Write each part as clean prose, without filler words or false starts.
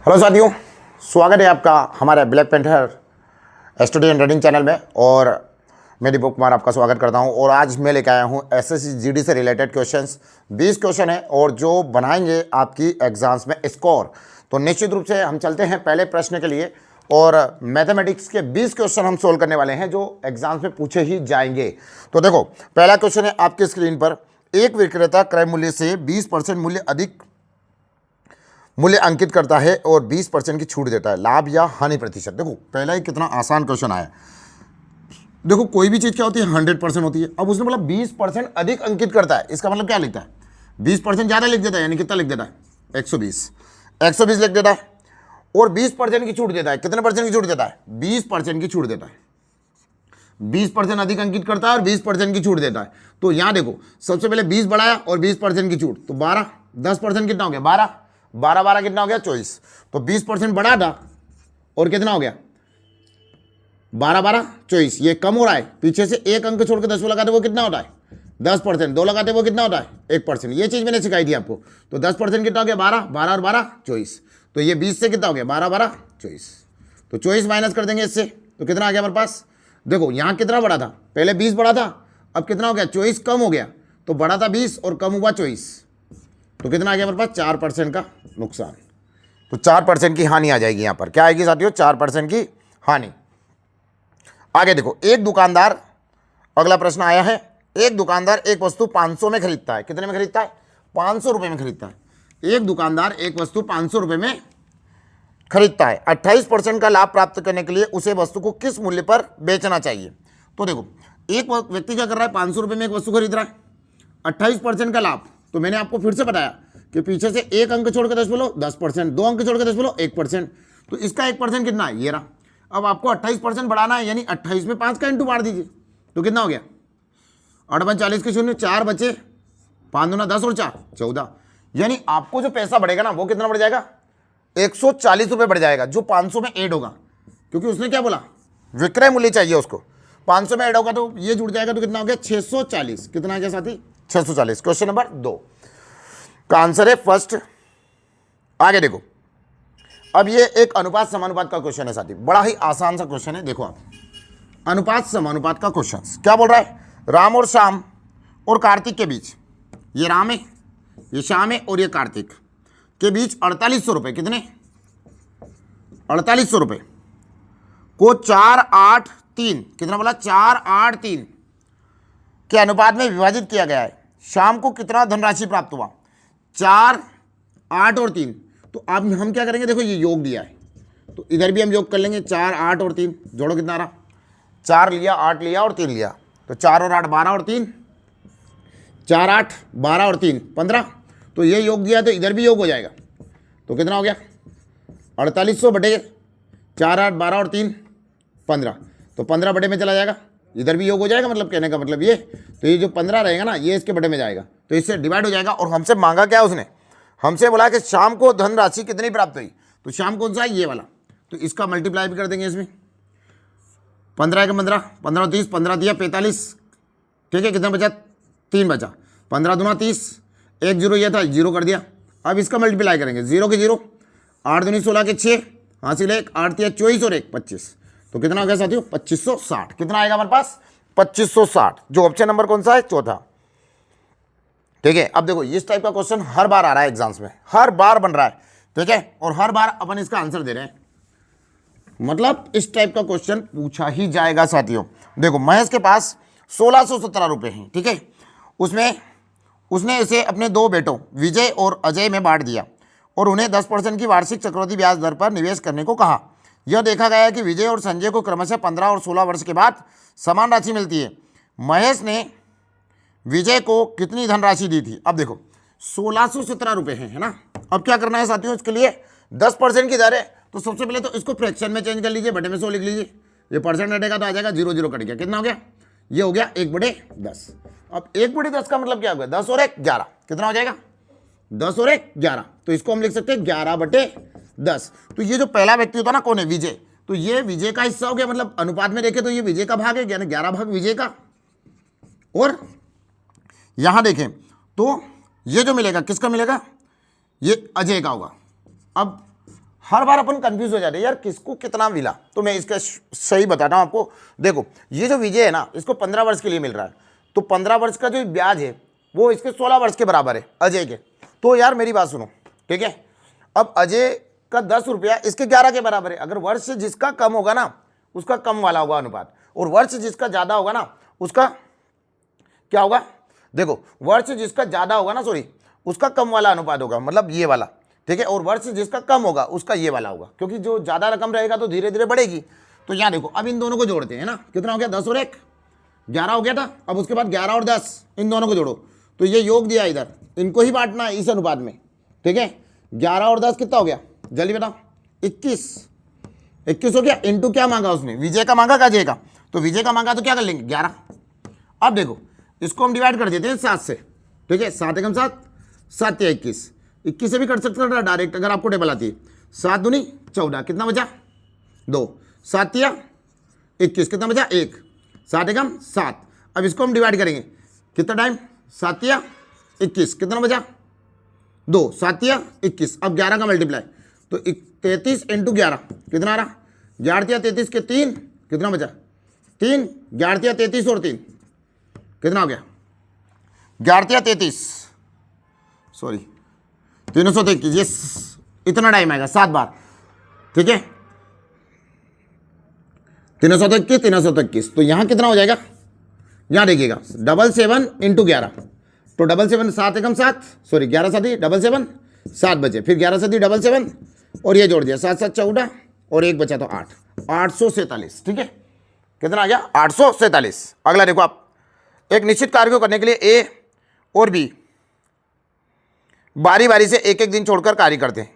Hello साथियों, स्वागत है आपका हमारे black panther study running channel में। और मैं दीपक कुमार आपका स्वागत करता हूं। और आज मैं लेकर आया हूं एसएससी जीडी से रिलेटेड क्वेश्चंस। 20 क्वेश्चन है और जो बनाएंगे आपकी एग्जाम्स में स्कोर। तो निश्चित रूप से हम चलते हैं पहले प्रश्न के लिए। और मैथमेटिक्स के 20 क्वेश्चन हम सोल्व करने वाले हैं जो एग्जाम्स में पूछे ही जाएंगे। तो देखो, पहला क्वेश्चन है आपकी स्क्रीन पर। एक विक्रेता क्रय मूल्य से 20% मूल्य अधिक मूल्य अंकित करता है और 20% की छूट देता है, लाभ या हानि प्रतिशत। देखो पहला ही कितना आसान क्वेश्चन आया। देखो कोई भी चीज़ क्या होती है, 100% होती है। अब उसने बोला 20% अधिक अंकित करता है, इसका मतलब क्या लिखता है, 20% ज़्यादा लिख देता है, यानी कितना लिख देता है, 120 लिख देता है। और 20% की छूट देता है। कितने परसेंट की छूट देता है, 20% की छूट देता है। 20% अधिक अंकित करता है और 20% की छूट देता है। तो यहाँ देखो, सबसे पहले 20 बढ़ाया और 20% की छूट, तो 12, 10% कितना हो गया, 12, 12 कितना हो गया, 24। तो 20% बढ़ा था और कितना हो गया, 12 24। ये कम हो रहा है, पीछे से एक अंक छोड़ के 10 लगाते वो कितना होता है, 10%। 2 लगाते वो कितना होता है, 1%। ये चीज मैंने सिखाई थी आपको। तो 10% कितना हो गया, 12, 12 और 12 24। तो ये 20 से कितना हो गया, 12 12 24। तो 24 माइनस कर देंगे इससे, तो कितना आ गया हमारे पास। देखो यहाँ कितना बढ़ा था, पहले 20 बढ़ा था, अब कितना हो गया, 24 कम हो गया। तो बढ़ा था 20 और कम हुआ 24, तो कितना आ गया हमारे पास, 4% का नुकसान। तो 4% की हानि आ जाएगी। यहां पर क्या आएगी साथियों, 4% की हानि। आगे देखो, एक दुकानदार, अगला प्रश्न आया है। एक दुकानदार एक वस्तु 500 में खरीदता है। कितने में खरीदता है, 500 रुपए में खरीदता है। एक दुकानदार एक वस्तु 500 रुपए में खरीदता है। 28% का लाभ प्राप्त करने के लिए उसे वस्तु को किस मूल्य पर बेचना चाहिए। तो देखो, एक व्यक्ति क्या कर रहा है, 500 रुपए में एक वस्तु खरीद रहा है, 28% का लाभ। तो मैंने आपको फिर से बताया कि पीछे से एक अंक छोड़ के 10 बोलो 10%, 2 अंक छोड़ के 10 बोलो 1%। तो इसका 1% कितना है, ये रहा। अब आपको 28% बढ़ाना है, यानी 28 में 5 का इंटू मार दीजिए, तो कितना हो गया, 8 5 40 के शून्य, 4 बचे, 5 दूना 10 और 4 14। यानी आपको जो पैसा बढ़ेगा ना, वो कितना बढ़ जाएगा, 140 रुपये बढ़ जाएगा, जो 500 में ऐड होगा। क्योंकि उसने क्या बोला, विक्रय मूल्य चाहिए उसको, 500 में ऐड होगा तो ये जुड़ जाएगा, तो कितना हो गया, 640। कितना आ गया साथी, 640। क्वेश्चन नंबर 2 का आंसर है फर्स्ट। आगे देखो, अब ये एक अनुपात समानुपात का क्वेश्चन है साथी, बड़ा ही आसान सा क्वेश्चन है। देखो आप, अनुपात समानुपात का क्वेश्चन क्या बोल रहा है, राम और श्याम और कार्तिक के बीच, ये राम है, ये श्याम है और ये कार्तिक के बीच 4800 रुपये, कितने, 4800 रुपये को 4 8 3, कितना बोला, 4 8 3 के अनुपात में विभाजित किया गया है। शाम को कितना धनराशि प्राप्त हुआ, 4 8 और 3। तो अब हम क्या करेंगे, देखो ये योग दिया है, तो इधर भी हम योग कर लेंगे, 4 8 और 3, जोड़ो कितना आ रहा, 4 लिया, 8 लिया और 3 लिया, तो 4 और 8 12 और 3, 4 8 12 और 3 15। तो ये योग दिया तो इधर भी योग हो जाएगा, तो कितना हो गया, 4800 बटे 4 8 12 और 3 15। तो 15 बटे में चला जाएगा, इधर भी योग हो जाएगा, मतलब कहने का मतलब ये, तो ये जो 15 रहेगा ना, ये इसके बटे में जाएगा, तो इससे डिवाइड हो जाएगा। और हमसे मांगा क्या उसने, हमसे बोला कि शाम को धनराशि कितनी प्राप्त हुई, तो शाम कौन सा है, ये वाला, तो इसका मल्टीप्लाई भी कर देंगे इसमें, 15 के 15, 15 30, 15 दिया 45, ठीक है, कितना बचा, 3 बचा, 15 दूना 30, 1 जीरो ये था, 0 कर दिया। अब इसका मल्टीप्लाई करेंगे, 0 के 0, 8 दूनी 16 के 6, हासिल 1, 8 दिया 24 और 1 25। तो कितना हो गया साथियों, 2560। कितना आएगा हमारे पास, 2560। जो ऑप्शन नंबर कौन सा है, चौथा, ठीक है। अब देखो, इस टाइप का क्वेश्चन हर बार आ रहा है एग्जाम्स में, हर बार बन रहा है, ठीक है, और हर बार अपन इसका आंसर दे रहे हैं, मतलब इस टाइप का क्वेश्चन पूछा ही जाएगा साथियों। देखो, महेश के पास 1617 रुपये हैं, ठीक है, उसमें उसने इसे अपने 2 बेटों विजय और अजय में बांट दिया और उन्हें 10% की वार्षिक चक्रवृद्धि ब्याज दर पर निवेश करने को कहा। यह देखा गया है कि विजय और संजय को क्रमशः 15 और 16 वर्ष के बाद समान राशि मिलती है। महेश ने विजय को कितनी धनराशि दी थी। अब देखो, 1617 रुपये है ना। अब क्या करना है साथियों, इसके लिए 10% की दर है, तो सबसे पहले तो इसको फ्रैक्शन में चेंज कर लीजिए, बटे में 100 लिख लीजिए, ये परसेंट हटेगा तो आ जाएगा 0 0 कट गया, कितना हो गया, ये हो गया 1/10। अब 1/10 का मतलब क्या हो गया, 10 और 1 11, कितना हो जाएगा, 10 और 1 11। तो इसको हम लिख सकते हैं 11/10। तो ये जो पहला व्यक्ति होता ना, कौन है, विजय, तो ये विजय का हिस्सा हो गया, मतलब अनुपात में देखें तो ये विजय का भाग है, यानी 11 भाग विजय का। और यहां देखें तो ये जो मिलेगा किसका मिलेगा, ये अजय का होगा। अब हर बार अपन कंफ्यूज हो जाते हैं यार किसको कितना मिला। तो मैं इसका सही बताता हूँ आपको। देखो ये जो विजय है ना, इसको 15 वर्ष के लिए मिल रहा है, तो 15 वर्ष का जो ब्याज है वो इसके 16 वर्ष के बराबर है अजय के। तो यार मेरी बात सुनो, ठीक है, अब अजय का 10 रुपया इसके 11 के बराबर है। अगर वर्ष जिसका कम होगा ना उसका कम वाला होगा अनुपात, और वर्ष जिसका ज़्यादा होगा ना उसका क्या होगा, देखो वर्ष जिसका ज़्यादा होगा ना, सॉरी, उसका कम वाला अनुपात होगा, मतलब ये वाला, ठीक है, और वर्ष जिसका कम होगा उसका ये वाला होगा, क्योंकि जो ज़्यादा रकम रहेगा तो धीरे धीरे बढ़ेगी। तो यहाँ देखो अब इन दोनों को जोड़ते हैं ना, कितना हो गया 10 और 1 11 हो गया था। अब उसके बाद 11 और 10 इन दोनों को जोड़ो तो ये योग दिया इधर, इनको ही बांटना है इस अनुपात में, ठीक है। 11 और 10 कितना हो गया जल्दी बताओ, 21 हो गया। इंटू क्या मांगा उसने, विजय का मांगा का अजय का, तो विजय का मांगा तो क्या कर लेंगे 11। अब देखो इसको हम डिवाइड कर देते हैं 7 से, ठीक है, 7 एकम 7, 7 या 21 से भी कर सकते हैं डायरेक्ट अगर आपको टेबल आती है। 7 दूनी 14, कितना बचा 2, 7 या 21 कितना बचा 1, 7 एकम 7। अब इसको हम डिवाइड करेंगे कितना टाइम, 7 या 21 कितना बचा 2, 7 या 21। अब 11 का मल्टीप्लाई तो 33 इंटू 11 कितना आ रहा, 11 या 33 के 3 कितना बचा 3, 11 या 33 और 3 कितना हो गया 11 या 33, सॉरी 321, ये इतना टाइम आएगा 7 बार, ठीक है, 321। तो यहाँ कितना हो जाएगा, यहाँ देखिएगा 77 इंटू 11, तो 77 7 एकम 7, सॉरी 11 7 77 7 बचे, फिर 11 7 77 और ये जोड़ दिया 7 7 14 और 1 बचा तो 8, 847, ठीक है, कितना आ गया 847। अगला देखो आप, एक निश्चित कार्य को करने के लिए ए और बी बारी बारी से एक एक दिन छोड़कर कार्य करते हैं,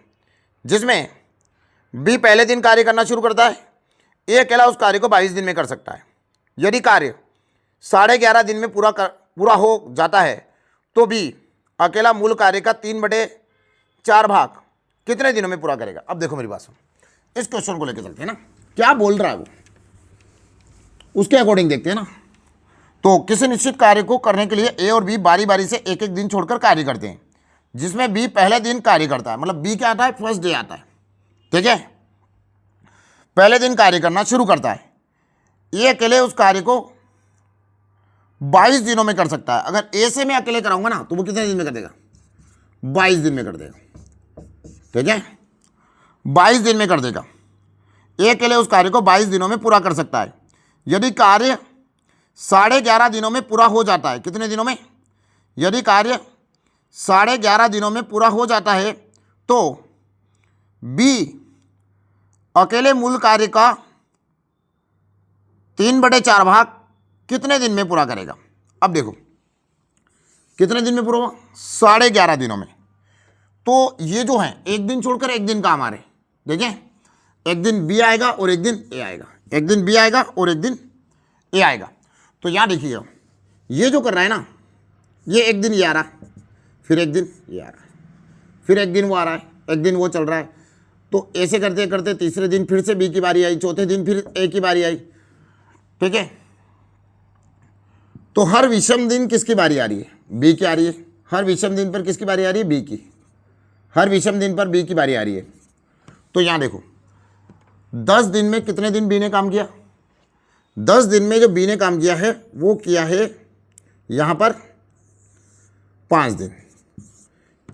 जिसमें बी पहले दिन कार्य करना शुरू करता है, ए अकेला उस कार्य को 22 दिन में कर सकता है। यदि कार्य 11.5 दिन में पूरा हो जाता है तो बी अकेला मूल कार्य का 3/4 भाग कितने दिनों में पूरा करेगा। अब देखो मेरी बात सुन, इस क्वेश्चन को लेकर चलते हैं ना, क्या बोल रहा है वो उसके अकॉर्डिंग देखते हैं ना। तो किसी निश्चित कार्य को करने के लिए ए और बी बारी बारी से एक एक दिन छोड़कर कार्य करते हैं, जिसमें बी पहले दिन कार्य करता है, मतलब बी क्या आता है फर्स्ट डे आता है, ठीक है, पहले दिन कार्य करना शुरू करता है। ए अकेले उस कार्य को 22 दिनों में कर सकता है। अगर ए से मैं अकेले कराऊंगा ना तो वो कितने दिन में कर देगा, 22 दिन में कर देगा, ठीक है, 22 दिन में कर देगा। ए अकेले उस कार्य को 22 दिनों में पूरा कर सकता है। यदि कार्य 11.5 दिनों में पूरा हो जाता है, कितने दिनों में, यदि कार्य 11.5 दिनों में पूरा हो जाता है तो बी अकेले मूल कार्य का 3/4 भाग कितने दिन में पूरा करेगा। अब देखो कितने दिन में पूरा हुआ, 11.5 दिनों में। तो ये जो है एक दिन छोड़कर एक दिन काम आ रहे, देखिए एक दिन बी आएगा और एक दिन ए आएगा, एक दिन बी आएगा और एक दिन ए आएगा। तो यहाँ देखिएगा ये जो कर रहा है ना, ये एक दिन ये आ रहा है, फिर एक दिन ये आ रहा है, फिर एक दिन वो आ रहा है, एक दिन वो चल रहा है। तो ऐसे करते करते तीसरे दिन फिर से बी की बारी आई, चौथे दिन फिर ए की बारी आई, ठीक है। तो हर विषम दिन किसकी बारी आ रही है, बी की आ रही है। हर विषम दिन पर किसकी बारी आ रही है, बी की। हर विषम दिन पर बी की बारी आ रही है। तो यहाँ देखो 10 दिन में कितने दिन बी ने काम किया, 10 दिन में जो बी ने काम किया है वो किया है यहाँ पर 5 दिन।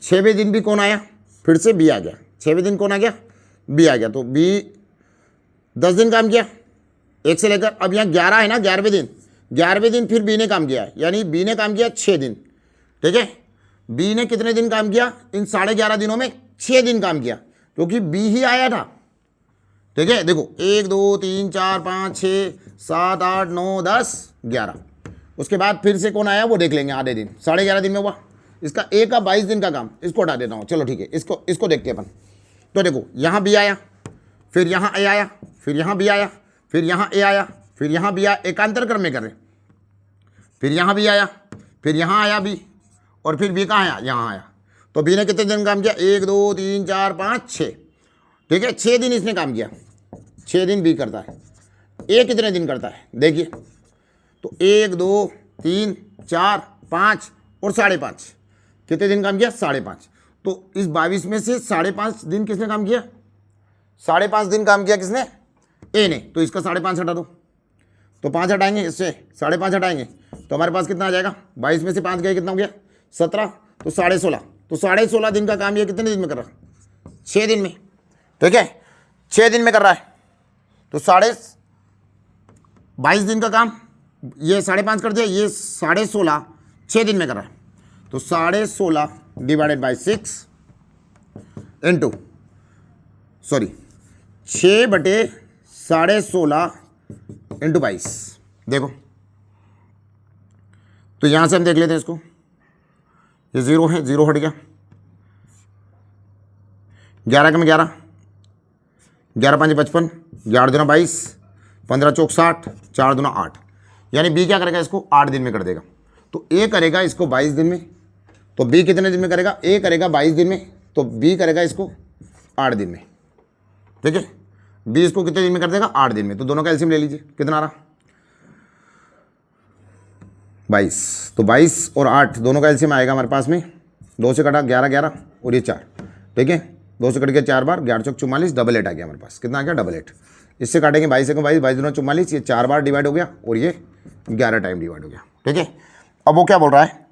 6वें दिन भी कौन आया, फिर से बी आ गया। 6वें दिन कौन आ गया, बी आ गया। तो बी 10 दिन काम किया एक से लेकर, अब यहाँ 11 है ना, 11वें दिन, 11वें दिन फिर बी ने काम किया है, यानी बी ने काम किया 6 दिन, ठीक है। बी ने कितने दिन काम किया, इन 11.5 दिनों में 6 दिन काम किया, क्योंकि बी ही आया था, ठीक है। देखो 1 2 3 4 5 6 7 8 9 10 11, उसके बाद फिर से कौन आया वो देख लेंगे, आधे दिन, 11.5 दिन में हुआ। इसका ए का 22 दिन का काम, इसको हटा देता हूँ, चलो ठीक है, इसको देखते हैं अपन। तो देखो यहाँ बी आया, फिर यहाँ ए आया, फिर यहाँ बी आया, फिर यहाँ ए आया, फिर यहाँ बी आया, एकांतर क्रम में कर रहे, फिर यहाँ बी आया, फिर यहाँ आया बी, और फिर बी कहाँ आया, यहाँ आया। तो बी ने कितने दिन काम किया, 1 2 3 4 5 6, ठीक है, 6 दिन इसने काम किया, 6 दिन बी करता है। ए कितने दिन करता है देखिए, तो 1 2 3 4 5 और 5.5, कितने दिन काम किया, 5.5। तो इस 22 में से 5.5 दिन किसने काम किया, 5.5 दिन काम किया किसने, ए ने, तो इसका 5.5 हटा दो, तो 5 हटाएंगे, इससे 5.5 हटाएंगे तो हमारे पास कितना आ जाएगा, 22 में से 5 गए कितना हो गया 17, तो 16.5, तो 16.5 दिन का काम ये कितने दिन में कर रहा है, 6 दिन में, ठीक है 6 दिन में कर रहा है, तो 22 दिन का काम ये 5.5 कर दिया, ये 16.5 6 दिन में कर रहा है, तो 16.5 डिवाइडेड बाई 6 इंटू 6/16.5 इंटू 22, देखो तो यहां से हम देख लेते हैं इसको, ये 0 है, 0 हट गया, 11 का में 11, 11 5 55, 11 दूना 22, 15 चौक 60, 4 दूना 8, यानी बी क्या करेगा इसको 8 दिन में कर देगा, तो ए करेगा इसको 22 दिन में, तो बी कितने दिन में करेगा, ए करेगा 22 दिन में, तो बी करेगा इसको 8 दिन में, ठीक है बी इसको कितने दिन में कर देगा 8 दिन में, तो दोनों का एलसीएम ले लीजिए, कितना आ रहा 22, तो 22 और 8 दोनों का एलसीएम आएगा हमारे पास में, 2 से कटा 11 11 और ये 4, ठीक है 2 से कट के 4 बार, 11 चौक 44, 88 आ गया हमारे पास, कितना आ गया 88, इससे काटेंगे 22 को 22, 22 दूना 44, ये 4 बार डिवाइड हो गया और ये 11 टाइम डिवाइड हो गया, ठीक है। अब वो क्या बोल रहा है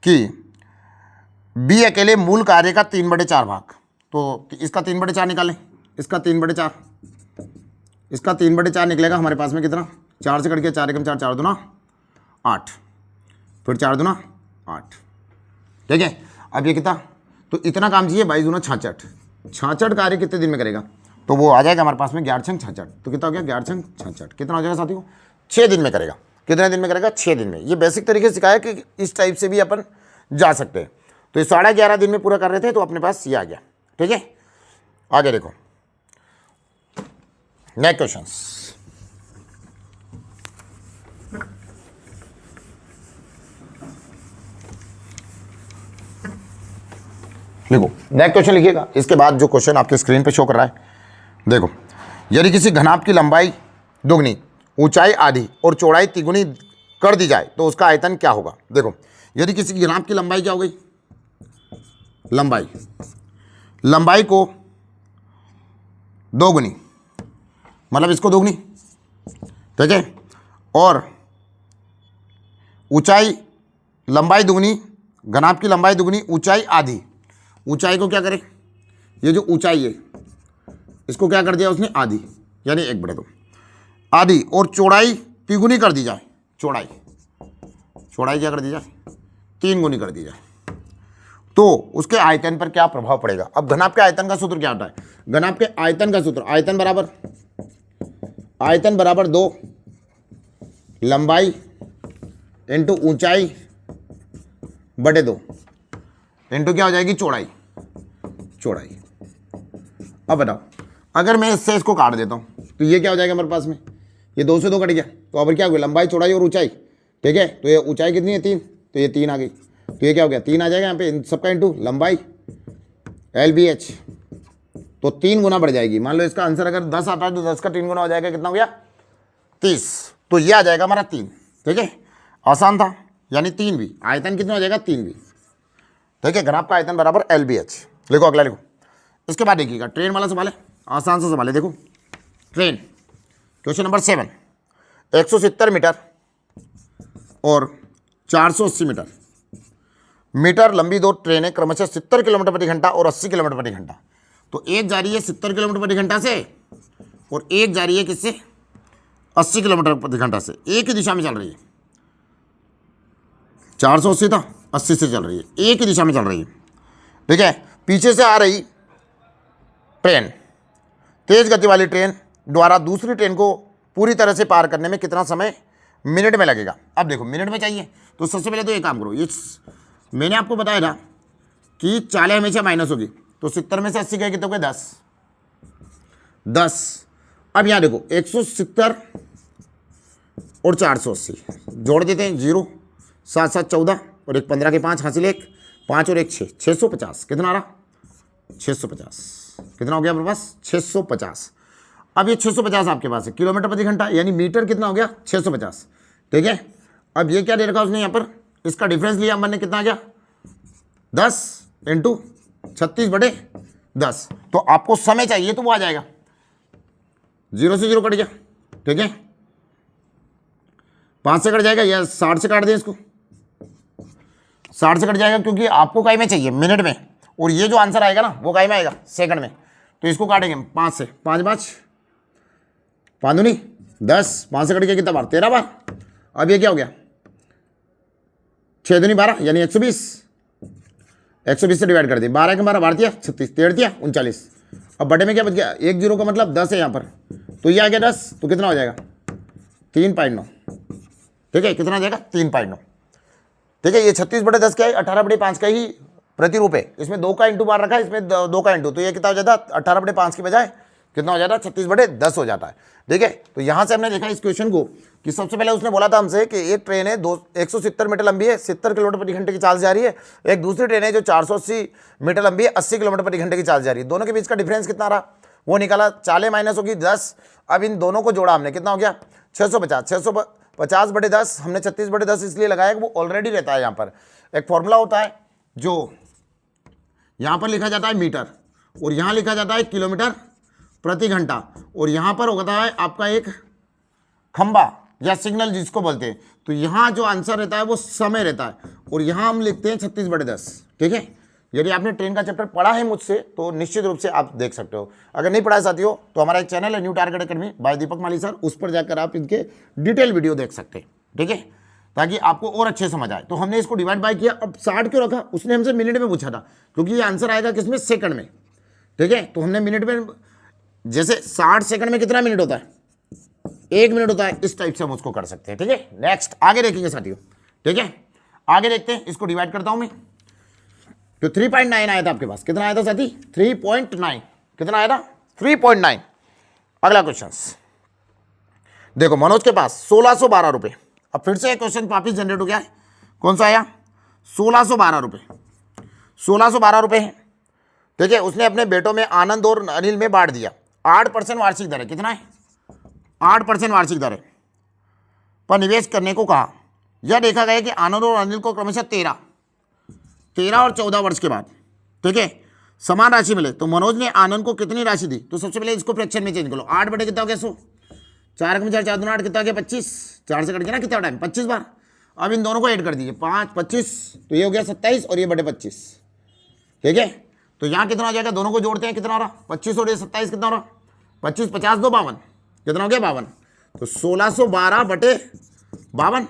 कि बी अकेले मूल कार्य का 3/4 भाग, तो इसका 3/4 निकालें, इसका 3/4, इसका 3/4 निकलेगा हमारे पास में कितना, 4 से कट के 4 एकम 4, 4 दूना 8, फिर 4 दूना 8, ठीक है। अब ये कितना, तो इतना काम चाहिए 22 दूना 66, 66 कार्य कितने दिन में करेगा, तो वो आ जाएगा हमारे पास में 11 छंग 66, तो कितना हो गया 11 छंग 66, कितना हो जाएगा साथियों 6 दिन में करेगा, कितने दिन में करेगा 6 दिन में। ये बेसिक तरीके से सिखाया कि इस टाइप से भी अपन जा सकते हैं, तो ये 11.5 दिन में पूरा कर रहे थे, तो अपने पास ये आ गया, ठीक है। आगे देखो नेक्स्ट क्वेश्चंस, लिखो नेक्स्ट क्वेश्चन लिखिएगा, इसके बाद जो क्वेश्चन आपके स्क्रीन पे शो कर रहा है, देखो यदि किसी घनाभ की लंबाई दुगनी, ऊंचाई आधी और चौड़ाई तिगुनी कर दी जाए तो उसका आयतन क्या होगा। देखो यदि किसी घनाभ की लंबाई क्या हो गई, लंबाई को दोगुनी, मतलब इसको दोगुनी, ठीक है, और ऊंचाई लंबाई दुगनी, घनाभ की लंबाई दुगनी, ऊंचाई आधी, ऊंचाई को क्या करे, ये जो ऊंचाई है इसको क्या कर दिया उसने आधी, यानी 1/2 आधी, और चौड़ाई तिगुनी कर दी जाए, चौड़ाई क्या कर दी जाए 3 गुनी कर दी जाए, तो उसके आयतन पर क्या प्रभाव पड़ेगा। अब घनाभ के आयतन का सूत्र क्या होता है, घनाभ के आयतन का सूत्र, आयतन बराबर 2 लंबाई इंटू ऊंचाई बटे 2 इंटू क्या हो जाएगी चौड़ाई। अब बताओ अगर मैं इससे इसको काट देता हूं तो ये क्या हो जाएगा हमारे पास में, ये 2 से 2 कट गया, तो अब क्या हो गया लंबाई चौड़ाई और ऊंचाई, ठीक है, तो ये ऊंचाई कितनी है 3, तो ये 3 आ गई, तो ये क्या हो गया 3 आ जाएगा यहाँ पे, इन सबका इंटू लंबाई LBH, तो 3 गुना बढ़ जाएगी। मान लो इसका आंसर अगर 10 आता है तो 10 का 3 गुना हो जाएगा, कितना हो गया 30, तो ये आ जाएगा हमारा 3, ठीक है, आसान था, यानी 3 भी, आयतन कितना हो जाएगा 3 भी, ठीक है, घनाभ का आयतन बराबर LBH। लिखो अगला लिखो, इसके बाद देखिएगा ट्रेन वाला सवाल है, आसान सा सवाल है, देखो ट्रेन क्वेश्चन नंबर 7, 170 मीटर और 480 मीटर लंबी 2 ट्रेनें क्रमशः 70 किलोमीटर प्रति घंटा और 80 किलोमीटर प्रति घंटा, तो एक जा रही है 70 किलोमीटर प्रति घंटा से और एक जा रही है किससे 80 किलोमीटर प्रति घंटा से, एक ही दिशा में चल रही है, 480 था 80 से चल रही है, एक ही दिशा में चल रही है, ठीक है। पीछे से आ रही ट्रेन, तेज गति वाली ट्रेन द्वारा दूसरी ट्रेन को पूरी तरह से पार करने में कितना समय मिनट में लगेगा। अब देखो मिनट में चाहिए तो सबसे पहले तो ये काम करो, ये मैंने आपको बताया था कि चालें हमेशा माइनस होगी, तो 70 में से 80 गए कितने हो गए 10। अब यहाँ देखो 170 और 480 जोड़ देते हैं, 0 7 7 14 और एक 15 के 5 हासिल 1 5 और एक 6 650, कितना आ रहा 650, कितना हो गया हमारे पास 650। अब ये 650 आपके पास है किलोमीटर प्रति घंटा, यानी मीटर कितना हो गया 650, ठीक है। अब ये क्या दे रखा उसने यहाँ पर, इसका डिफरेंस लिया हमने, कितना आ गया 10 इंटू 36/10, तो आपको समय चाहिए तो वो आ जाएगा, 0 से 0 कट गया, ठीक है। 5 से कट जाएगा या 60 से काट दें इसको, 60 से कट जाएगा क्योंकि आपको काई में चाहिए मिनट में, और ये जो आंसर आएगा ना वो काई में आएगा सेकंड में। तो इसको काटेंगे 5 से, 5 5 5 दूनी 10, 5 से कट गया कितना बार, 13 बार। अब ये क्या हो गया, 6 दूनी 12 यानी 120, 120 से डिवाइड कर दिए, 12 के 12 दिया 36, 13 दिया 39। अब बटे में क्या बच गया, 1 0 का मतलब 10 है यहाँ पर, तो ये आ गया 10, तो कितना हो जाएगा 3.9, ठीक है। कितना आ जाएगा 3.9, ठीक है। ये 36/10 क्या है, 18/5 का ही प्रतिरूप है। इसमें 2 का इंटू मार रखा है, इसमें 2 का इंटू, तो ये कितना हो जाता है 18/5 की बजाय कितना हो जाता है 36/10 हो जाता है, ठीक है। तो यहाँ से हमने देखा इस क्वेश्चन को कि सबसे पहले उसने बोला था हमसे कि एक ट्रेन है 170 मीटर लंबी है, 70 किलोमीटर प्रति घंटे की चाल जा रही है। एक दूसरी ट्रेन है जो 480 मीटर लंबी है, 80 किलोमीटर प्रति घंटे की चाल जा रही है। दोनों के बीच का डिफरेंस कितना रहा वो निकाला, चालें माइनस होगी 10। अब इन दोनों को जोड़ा हमने, कितना हो गया 650, 650/10 हमने 36/10 इसलिए लगाया कि वो ऑलरेडी रहता है। यहाँ पर एक फॉर्मूला होता है जो यहाँ पर लिखा जाता है मीटर, और यहाँ लिखा जाता है किलोमीटर प्रति घंटा, और यहाँ पर होता है आपका एक खंबा या सिग्नल जिसको बोलते हैं। तो यहाँ जो आंसर रहता है वो समय रहता है, और यहाँ हम लिखते हैं 36/10, ठीक है। यदि आपने ट्रेन का चैप्टर पढ़ा है मुझसे तो निश्चित रूप से आप देख सकते हो। अगर नहीं पढ़ा है साथियों तो हमारा एक चैनल है न्यू टारगेट अकेडमी बाय दीपक माली सर, उस पर जाकर आप इनके डिटेल वीडियो देख सकते हैं, ठीक है, ताकि आपको और अच्छे समझ आए। तो हमने इसको डिवाइड बाय किया। अब 60 क्यों रखा, उसने हमसे मिनट में पूछा था, क्योंकि ये आंसर आएगा किसमें, सेकंड में, ठीक है। तो हमने मिनट में, जैसे 60 सेकंड में कितना मिनट होता है, 1 मिनट होता है, इस टाइप से हम उसको कर सकते हैं, ठीक है। नेक्स्ट आगे देखेंगे साथियों, ठीक है। आगे देखते हैं, इसको डिवाइड करता हूं मैं। तो 3.9 आया था आपके पास, कितना आया था साथी 3.9, कितना आया था 3.9। अगला क्वेश्चन देखो, मनोज के पास 1612 रुपए। अब फिर से एक क्वेश्चन वापिस जनरेट हो गया है, कौन सा आया 1612 रुपए, 1612 रुपए है, ठीक है। उसने अपने बेटों में आनंद और अनिल में बांट दिया। 8% वार्षिक दर है, कितना है 8% वार्षिक दर है पर निवेश करने को कहा। यह देखा गया कि आनंद और अनिल को क्रमशः 13 और 14 वर्ष के बाद, ठीक है, समान राशि मिले। तो मनोज ने आनंद को कितनी राशि दी, तो सबसे पहले इसको फ्रैक्शन में चेंज करो। 8 बटे कितना हो गया 100, 4 में 4 4 दूना 8 कितना हो गया 25, 4 से कट गया ना कितना टाइम 25 बार। अब इन दोनों को ऐड कर दीजिए, 5 25, तो ये हो गया 27 और ये बटे 25, ठीक है। तो यहाँ कितना हो जाएगा, दोनों को जोड़ते हैं, कितना हो रहा 25 और ये 27 कितना हो रहा 25 50 2 52, कितना हो गया 52। तो 1612 बटे 52।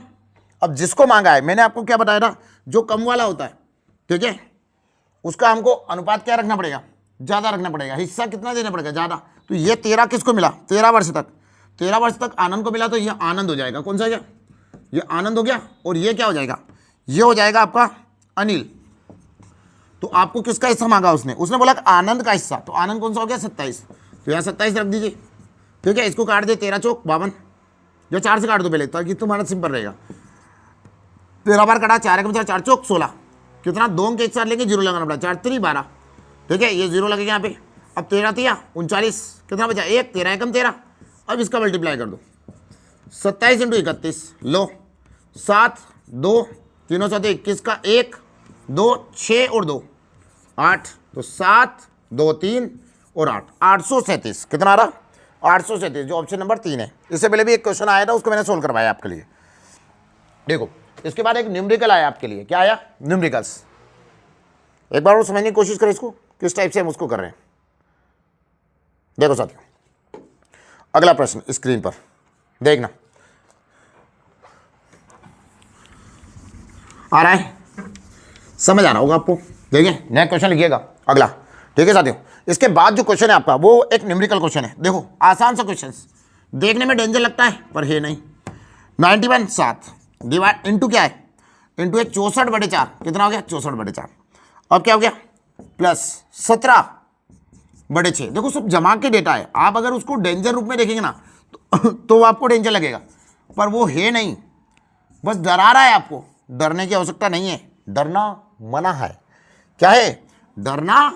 अब जिसको मांगा है, मैंने आपको क्या बताया था, जो कम वाला होता है, ठीक है, उसका हमको अनुपात क्या रखना पड़ेगा, ज़्यादा रखना पड़ेगा, हिस्सा कितना देना पड़ेगा ज़्यादा। तो ये 13 किसको मिला 13 वर्ष तक, 13 वर्ष तक आनंद को मिला, तो ये आनंद हो जाएगा, कौन सा गया ये आनंद हो गया। और ये क्या हो जाएगा, ये हो जाएगा आपका अनिल। तो आपको किसका हिस्सा मांगा उसने, उसने बोला आनंद का हिस्सा, तो आनंद कौन सा हो गया 27, तो यहाँ 27 रख दीजिए, ठीक है। इसको काट दे 13 चौक 52, या 4 से काट दो पहले ताकि तुम्हारा सिंपल रहेगा। 13 बार काटा, 4 में 4 चौक 16, कितना 2 अंक एक साथ लेंगे, 0 लगाना पड़ा, 4 3 12, ठीक है, ये 0 लगेगा यहाँ पे। अब 13 3 39, कितना बचा 1, 13 एकम 13। अब इसका मल्टीप्लाई कर दो, 27 × 31, लो 7 2 3 7 21 का 1 2 6 और 2 8, तो 7 2 3 और 8, 837, कितना आ रहा 837, जो ऑप्शन नंबर 3 है। इससे पहले भी एक क्वेश्चन आया था, उसको मैंने सोल्व करवाया आपके लिए। देखो इसके बाद एक न्यूमेरिकल आया आपके लिए, क्या आया न्यूमेरिकल्स, एक बार वो समझने की कोशिश करें इसको किस टाइप से हम उसको कर रहे हैं। देखो साथियों, अगला प्रश्न स्क्रीन पर देखना आ रहा है, समझ आ रहा होगा आपको। देखिए नेक्स्ट क्वेश्चन लिखिएगा अगला, ठीक है साथियों। इसके बाद जो क्वेश्चन है आपका वो एक न्यूमेरिकल क्वेश्चन है। देखो आसान सा क्वेश्चन, देखने में डेंजर लगता है पर है नहीं। 91 7 डिवाइड इंटू क्या है, इंटू है 64/4, कितना हो गया 64/4। अब क्या हो गया प्लस 17/6। देखो सब जमा के डेटा है, आप अगर उसको डेंजर रूप में देखेंगे ना तो आपको डेंजर लगेगा, पर वो है नहीं, बस डरा रहा है आपको। डरने की आवश्यकता नहीं है, डरना मना है। क्या है, डरना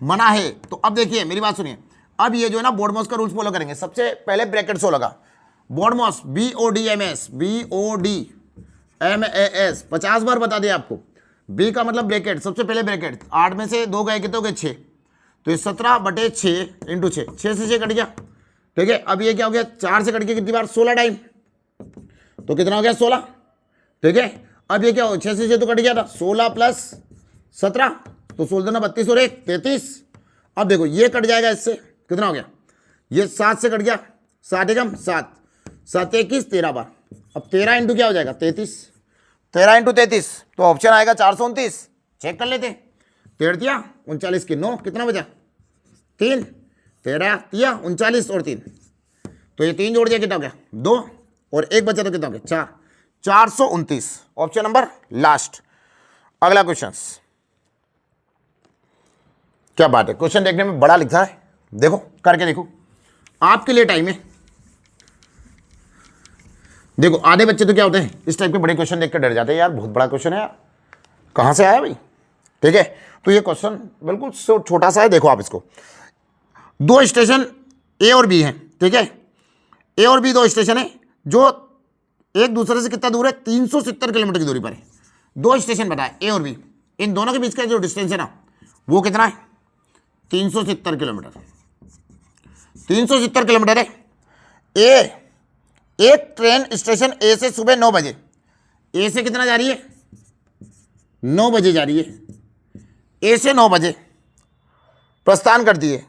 मना है। तो अब देखिए मेरी बात सुनिए, अब ये जो है ना बोर्डमॉस का रूल्स फॉलो करेंगे। सबसे पहले ब्रैकेट 100 लगा, बोर्डमॉस BODMAS 50 बार बता दिया आपको। बी का मतलब ब्रैकेट, सबसे पहले ब्रैकेट, 8 में से 2 गए कितने हो गए 6, तो ये 17/6 × 6, 6 से 6 कट गया, ठीक है। अब ये क्या हो गया, 4 से कट के कितनी बार, 16 टाइम, तो कितना हो गया 16, ठीक है। अब ये क्या हो, 6 से 6 तो कट गया था, 16 प्लस 17, तो 16 ना 32 और 1 33। अब देखो ये कट जाएगा इससे, कितना हो गया, ये 7 से कट गया, 7 एकम 7, 7 21 13 बार। अब 13 इंटू क्या हो जाएगा 33, 13 इंटू 33 तो ऑप्शन आएगा 429। चेक कर लेते, 13 दिया 39 की 9, कितना बचा 3, 13 दिया 39 और 3, तो ये 3 जोड़ दिया कितना हो गया 2 और 1 बचा तो कितना हो गया 4, 429 ऑप्शन नंबर लास्ट। अगला क्वेश्चन, क्या बात है, क्वेश्चन देखने में बड़ा लिखा है, देखो करके देखो, आपके लिए टाइम है। देखो आधे बच्चे तो क्या होते हैं, इस टाइप के बड़े क्वेश्चन देख कर डर जाते हैं, यार बहुत बड़ा क्वेश्चन है यार, कहां से आया भाई, ठीक है। तो ये क्वेश्चन बिल्कुल छोटा सा है, देखो आप इसको, 2 स्टेशन ए और बी हैं, ठीक है, ए और बी 2 स्टेशन है जो एक दूसरे से कितना दूर है, 370 किलोमीटर की दूरी पर है। 2 स्टेशन बताए ए और बी, इन दोनों के बीच का जो डिस्टेंस है ना वो कितना है 370 किलोमीटर, 370 किलोमीटर है। एक ट्रेन स्टेशन ए से सुबह 9 बजे, ए से कितना जा रही है 9 बजे जा रही है, ए से 9 बजे प्रस्थान करती है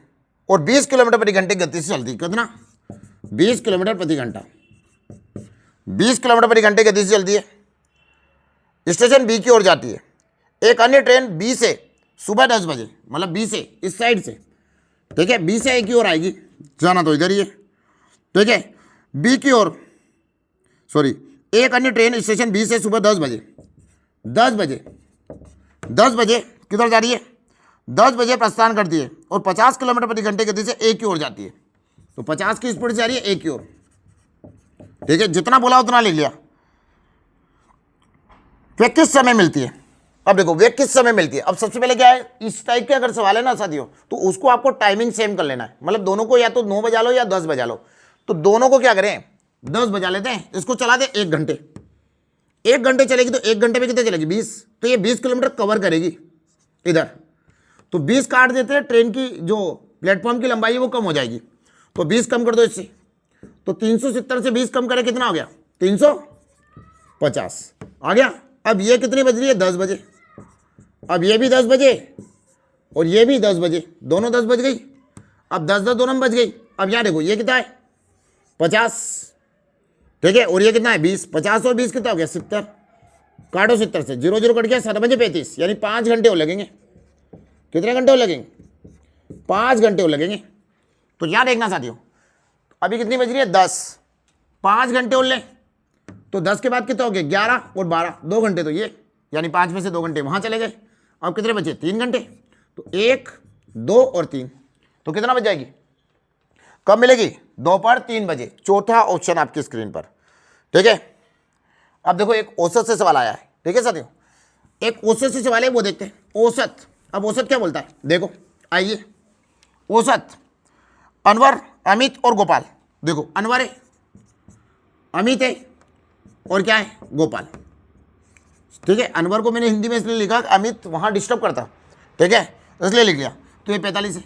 और 20 किलोमीटर प्रति घंटे गति से चलती है, कितना 20 किलोमीटर प्रति घंटा, 20 किलोमीटर प्रति घंटे गति से चलती है, स्टेशन बी की ओर जाती है। एक अन्य ट्रेन बी से सुबह 10 बजे, मतलब बी से इस साइड से, ठीक है, बी से ए की ओर आएगी, जाना तो इधर ही है, ठीक है, बी की ओर, सॉरी, एक अन्य ट्रेन स्टेशन बी से सुबह 10 बजे, 10 बजे किधर जा रही है 10 बजे प्रस्थान करती है और 50 किलोमीटर प्रति घंटे गति से ए की ओर जाती है, तो 50 की स्पीड से जा रही है ए की ओर, ठीक है, जितना बोला उतना ले लिया। वे किस समय मिलती है, अब देखो वे किस समय मिलती है। अब सबसे पहले क्या है, इस टाइप के अगर सवाल है ना साथियों, तो उसको आपको टाइमिंग सेम कर लेना है, मतलब दोनों को या तो 9 बजा लो या 10 बजा लो, तो दोनों को क्या करें 10 बजा लेते हैं, इसको चला दे 1 घंटे, 1 घंटे चलेगी तो 1 घंटे में कितने चलेगी 20, तो ये 20 किलोमीटर कवर करेगी इधर, तो 20 काट देते हैं, ट्रेन की जो प्लेटफॉर्म की लंबाई है वो कम हो जाएगी, तो 20 कम कर दो इससे, तो 370 से 20 कम करे कितना हो गया 350 आ गया। अब ये कितनी बज रही है 10 बजे, अब ये भी 10 बजे और ये भी 10 बजे, दोनों 10 बज गई, अब 10 10 दोनों में बज गई। अब यहाँ देखो ये कितना है 50, ठीक है, और ये कितना है 20, 50 और 20 कितना हो गया 70, काटो 70 से, 0 0 कट गया, 7 बजे 35, यानी 5 घंटे और लगेंगे, कितने घंटे और लगेंगे 5 घंटे और लगेंगे। तो यहाँ देखना साथियों, अभी कितनी बज रही है 10, 5 घंटे और ले, तो 10 के बाद कितना हो गया 11 और 12, 2 घंटे तो ये, यानी 5 में से 2 घंटे वहाँ चले गए। अब कितने बचे 3 घंटे, तो 1 2 और 3, तो कितना बच जाएगी, कब मिलेगी दोपहर 3 बजे, चौथा ऑप्शन आपकी स्क्रीन पर, ठीक है। अब देखो एक औसत से सवाल आया है, ठीक है साथियों, एक औसत से सवाल है वो देखते हैं, औसत। अब औसत क्या बोलता है, देखो आइए, औसत अनवर अमित और गोपाल, देखो अनवर है अमित है और क्या है गोपाल, ठीक है। अनवर को मैंने हिंदी में इसलिए लिखा, अमित वहाँ डिस्टर्ब करता, ठीक है, इसलिए लिख लिया। तो ये 45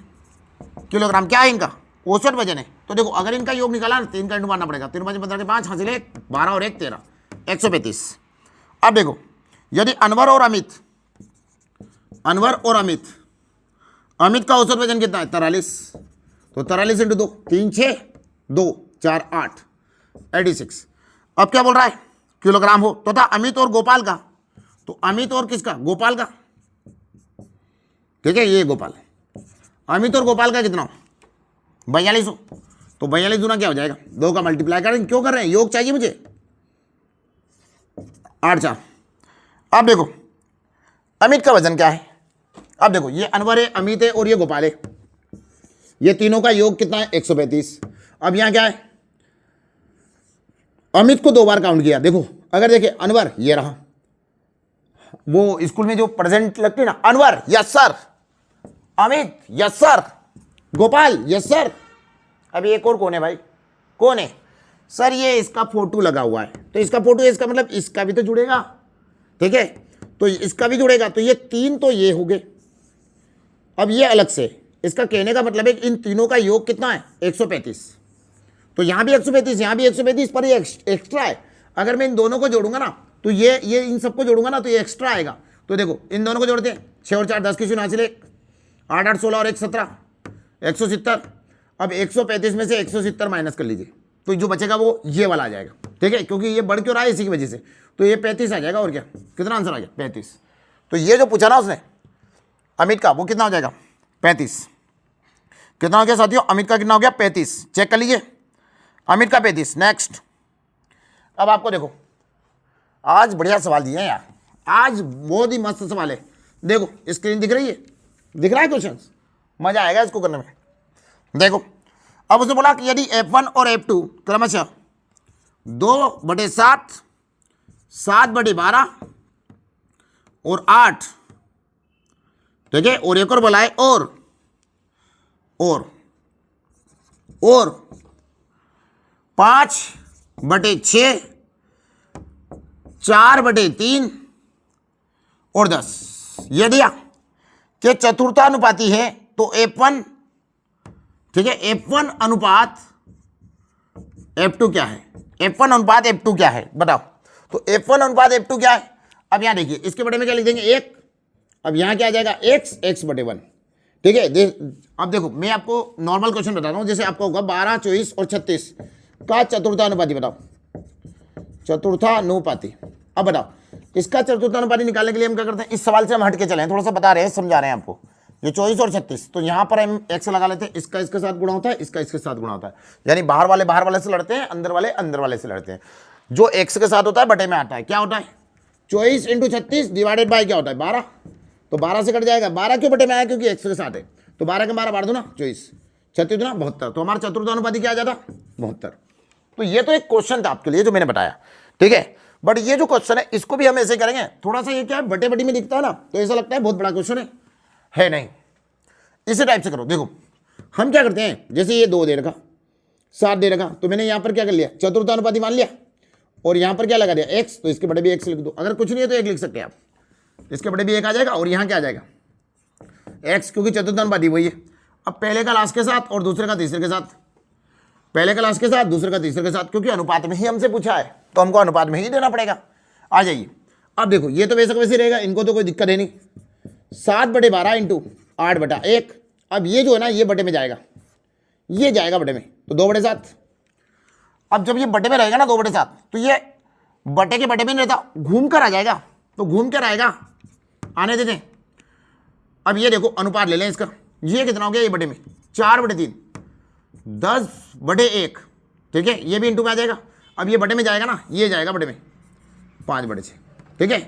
किलोग्राम क्या है इनका औसत वजन है। तो देखो अगर इनका योग निकाला ना 3 का इंटू मारना पड़ेगा, 3 5 15 के 5 हासिल 1 12 और 1 13, 135। अब देखो यदि अनवर और अमित का औसत वजन कितना है 43, तो 43 इंटू 2 3 6 2 4 8 86। अब क्या बोल रहा है किलोग्राम हो, तो था अमित और गोपाल का, तो अमित और किसका गोपाल का, ठीक है, ये गोपाल, अमित और गोपाल का कितना 42 हो, तो 42 गुना क्या हो जाएगा 2 का मल्टीप्लाई करें, क्यों कर रहे हैं योग चाहिए मुझे 8 4। अब देखो अमित का वजन क्या है, अब देखो ये अनवर है अमित है और ये गोपाल है, ये तीनों का योग कितना है 135। अब यहां क्या है अमित को 2 बार काउंट किया, देखो अगर देखे अनवर ये रहा, वो स्कूल में जो प्रेजेंट लगती है ना Anwar yes sir, Amit yes sir, Gopal yes sir. अभी एक और कौन है भाई, कौन है सर, ये इसका फोटो लगा हुआ है, तो इसका फोटो इसका मतलब इसका भी तो जुड़ेगा, ठीक है, तो इसका भी जुड़ेगा, तो ये 3 तो ये हो गए। अब ये अलग से, इसका कहने का मतलब है इन तीनों का योग कितना है 135, तो यहाँ भी 135, यहाँ भी 135, पर ये एक्स्ट्रा है। अगर मैं इन दोनों को जोड़ूंगा ना तो ये इन सबको जोड़ूंगा ना तो ये एक्स्ट्रा आएगा। तो देखो इन दोनों को जोड़ते हैं, 6 और 4 10 की शून्य हासिल 1, 8 8 16 और 1 17, 170। अब 135 में से 170 माइनस कर लीजिए, तो जो बचेगा वो ये वाला आ जाएगा, ठीक है, क्योंकि ये बढ़ क्यों रहा है इसी की वजह से। तो ये 35 आ जाएगा, और क्या, कितना आंसर आ गया 35। तो ये जो पूछा ना उसने अमित का, वो कितना हो जाएगा 35। कितना हो गया साथियों, अमित का कितना हो गया 35, चेक कर लीजिए, अमित का 35। नेक्स्ट, अब आपको देखो आज बढ़िया सवाल दिए हैं यार, आज बहुत ही मस्त सवाल है। देखो स्क्रीन दिख रही है, दिख रहा है क्वेश्चन, मजा आएगा इसको करने में। देखो अब उसने बोला कि यदि F1 और F2 क्रमशः 2/7, 7/12 और 8, ठीक है, और एक और बोला है और 5/6, 4/3 और 10 ये दिया कि चतुर्थानुपाती है, तो F1, ठीक है, F1 अनुपात F2 क्या है, F1 अनुपात F2 क्या है बताओ। तो F1 अनुपात F2 क्या है, अब यहां देखिए इसके बड़े में क्या लिख देंगे 1, अब यहां क्या आ जाएगा x/1, ठीक है। अब देखो मैं आपको नॉर्मल क्वेश्चन बता रहा हूं, जैसे आपको होगा 12 24 और 36 का चतुर्थानुपाती बताओ, चतुर्थानुपाती। अब बताओ इसका चतुर्थानुपाती निकालने के लिए हम क्या करते हैं, इस सवाल से हम हट के चले हैं, थोड़ा सा बता रहे हैं, समझा रहे हैं आपको। ये 24 और 36, तो यहां पर हम x लगा लेते हैं, इसका इसके साथ गुणा होता है, इसका इसके साथ गुणा होता है, यानी बाहर वाले से लड़ते हैं, अंदर वाले से लड़ते हैं। जो x के साथ होता है बटे में आता है, क्या होता है 24 × 36 डिवाइडेड बाय क्या होता है 12, तो 12 से कट जाएगा, 12 क्यों बटे में आया, क्योंकि x के साथ है, तो 12 के 12 बार दो ना 24, 36 दूना 72, तो हमारा चतुर्थानुपाती क्या आ जाता 72। तो ये तो एक क्वेश्चन था आपके लिए जो मैंने बताया, ठीक है। बट ये जो क्वेश्चन है इसको भी हम ऐसे करेंगे, थोड़ा सा ये क्या है बटे बटी में दिखता है ना, तो ऐसा लगता है बहुत बड़ा क्वेश्चन है नहीं, इसी टाइप से करो। देखो हम क्या करते हैं, जैसे ये 2 दे रखा, 7 दे रखा, तो मैंने यहां पर क्या कर लिया चतुर्थानुपाती मान लिया, और यहां पर क्या लगा दिया x, तो इसके बड़े भी x लिख दो, अगर कुछ नहीं है तो 1 लिख सकते हैं आप, इसके बड़े भी 1 आ जाएगा, और यहां क्या आ जाएगा x, क्योंकि चतुर्थानुपाती वही है। अब पहले का लास्ट के साथ और दूसरे का तीसरे के साथ, पहले का लास्ट के साथ दूसरे का तीसरे के साथ, क्योंकि अनुपात में ही हमसे पूछा है तो हमको अनुपात में ही देना पड़ेगा। आ जाइए, अब देखो ये तो वैसे वैसे रहेगा, इनको तो कोई दिक्कत है नहीं, 7/12 × 8/1। अब ये जो है ना ये बटे में जाएगा, ये जाएगा बटे में, तो 2/7। अब जब ये बटे में रहेगा ना 2/7, तो ये बटे के बटे में नहीं रहता, घूम कर आ जाएगा, तो घूम कर आएगा, आने देते हैं। अब ये देखो अनुपात ले लें इसका, ये कितना हो गया, ये बटे में 4/3, 10/1, ठीक है, ये भी इंटू में आ जाएगा। अब ये बटे में जाएगा ना, ये जाएगा बटे में 5/6, ठीक है।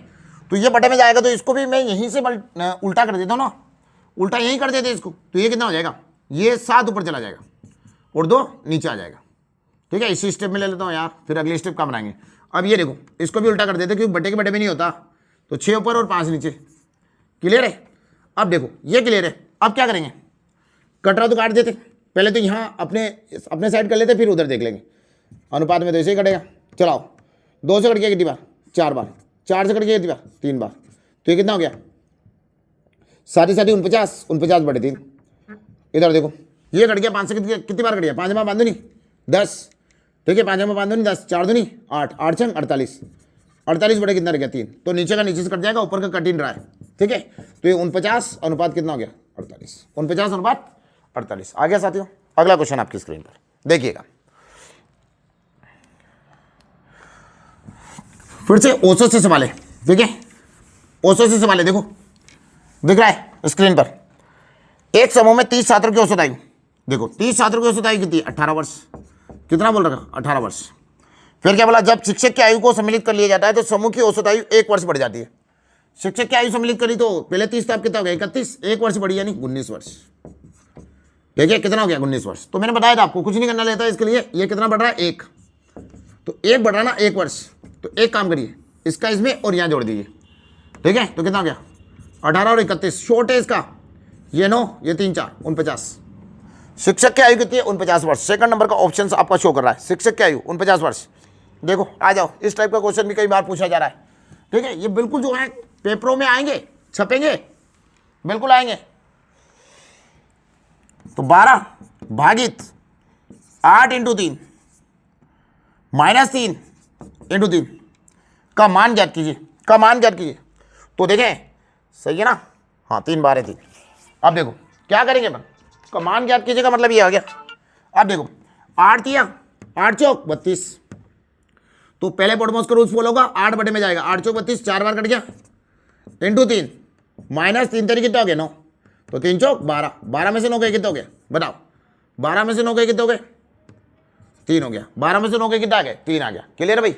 तो ये बटे में जाएगा, तो इसको भी मैं यहीं से उल्टा कर देता हूँ ना, उल्टा यहीं कर देते इसको, तो ये कितना हो जाएगा, ये 7 ऊपर चला जाएगा और 2 नीचे आ जाएगा, ठीक है। इसी स्टेप में ले लेता हूँ यार, फिर अगले स्टेप का बनाएंगे। अब ये देखो इसको भी उल्टा कर देते, क्योंकि बटे के बटे में नहीं होता, तो 6 ऊपर और 5 नीचे, क्लियर है। अब देखो ये क्लियर है, अब क्या करेंगे, कटरा तो काट देते, पहले तो यहाँ अपने साइड कर लेते, फिर उधर देख लेंगे, अनुपात में तो ऐसे ही कटेगा। चलाओ, 2 से कट गया कितनी बार 4 बार, 4 से कट गया कितनी बार 3 बार, तो ये कितना हो गया, सारी 49/3। इधर देखो ये कट गया 5 से कितनी बार कट गया, 5 में बांधो नहीं 10, ठीक है, 5 में बांधो नहीं 10, 4 दूनी 8, 8 छंग 48, 48 बटे कितना रह गया 3, तो नीचे का नीचे से कट जाएगा, ऊपर का कट इन रहा है, ठीक है। तो ये 49 अनुपात कितना हो गया 48, 49 अनुपात 48 आ गया साथियों। अगला क्वेश्चन आपकी स्क्रीन पर देखिएगा, फिर से औसत से सवाल है, ठीक है, औसत से सवाल है। देखो दिख रहा है स्क्रीन पर, एक समूह में 30 छात्रों की औसत आयु, देखो 30 छात्रों की औसत आयु कितनी 18 वर्ष, कितना बोल रखा 18 वर्ष। फिर क्या बोला, जब शिक्षक की आयु को सम्मिलित कर लिया जाता है तो समूह की औसत आयु 1 वर्ष बढ़ जाती है। शिक्षक की आयु सम्मिलित करी तो पहले 30 था, कितना हो गया 31, 1 वर्ष बढ़ी यानी 19 वर्ष, ठीक है, कितना हो गया 19 वर्ष। तो मैंने बताया था आपको कुछ नहीं करना लेता है इसके लिए, ये कितना बढ़ रहा है 1, तो 1 बढ़ रहा ना 1 वर्ष, तो एक काम करिए इसका इसमें और यहाँ जोड़ दीजिए, ठीक है, तो कितना हो गया 18 और 31, शॉर्ट है इसका, ये 9 ये 3 4 49। शिक्षक की आयु कितनी है 49 वर्ष, सेकंड नंबर का ऑप्शन आपका शो कर रहा है, शिक्षक की आयु 49 वर्ष। देखो आ जाओ, इस टाइप का क्वेश्चन भी कई बार पूछा जा रहा है, ठीक है, ये बिल्कुल जो है पेपरों में आएंगे, छपेंगे, बिल्कुल आएंगे। तो 12 भागित 8 × 3 -3 इंटू 3 का मान ज्ञात कीजिए, का मान ज्ञात कीजिए। तो देखें सही है ना, हाँ 3 12 3। अब देखो क्या करेंगे अपन, का मान ज्ञात कीजिए का मतलब ये आ गया। अब देखो 8 दिया, 8 चौक 32, तो पहले पोडमोस का रूल्स फॉलो होगा, 8 बटे में जाएगा, 8 चौक 32, 4 बार कट गया, इंटू 3 -3 तरीके कितना हो गया 9, तो 3 चौक 12, 12 में से 9 गए कितना हो गया बताओ, 12 में से 9 गए कितने हो गए 3 हो गया, 12 में से 9 गए कितना आ गया 3 आ गया। क्लियर है भाई,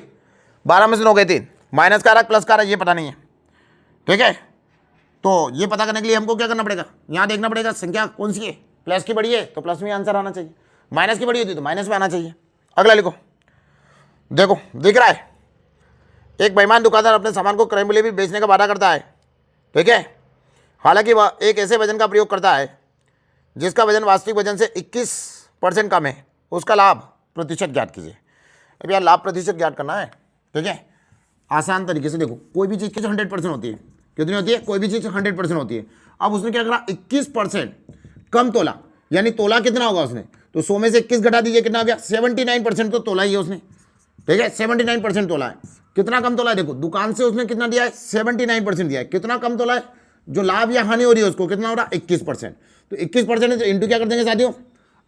12 में से 9 गए 3, माइनस का आ रहा प्लस का आ रहा ये पता नहीं है, ठीक है। तो ये पता करने के लिए हमको क्या करना पड़ेगा, यहाँ देखना पड़ेगा संख्या कौन सी है, प्लस की बड़ी है तो प्लस में आंसर आना चाहिए, माइनस की बड़ी होती तो माइनस में आना चाहिए। अगला लिखो, देखो दिख रहा है, एक बेईमान दुकानदार अपने सामान को क्रय मूल्य भी बेचने का वादा करता है, ठीक है, हालांकि वह एक ऐसे वजन का प्रयोग करता है जिसका वजन वास्तविक वजन से 21% कम है, उसका लाभ प्रतिशत ज्ञात कीजिए। अब यार लाभ प्रतिशत ज्ञात करना है, ठीक है, आसान तरीके से देखो, कोई भी चीज़ की 100% होती है, कितनी होती है, कोई भी चीज़ 100% होती है। अब उसने क्या करा 21% कम तोला, यानी तोला कितना होगा उसने, तो 100 में से 21 घटा दीजिए कितना आ गया 79% तो तोला ही है उसने, ठीक है, 79% तोला है। कितना कम तोला है, देखो दुकान से उसने कितना दिया है 79% दिया है, कितना कम तोला है, जो लाभ या हानि हो रही है उसको कितना हो रहा है 21%, तो 21% है तो इंटू क्या कर देंगे साथियों,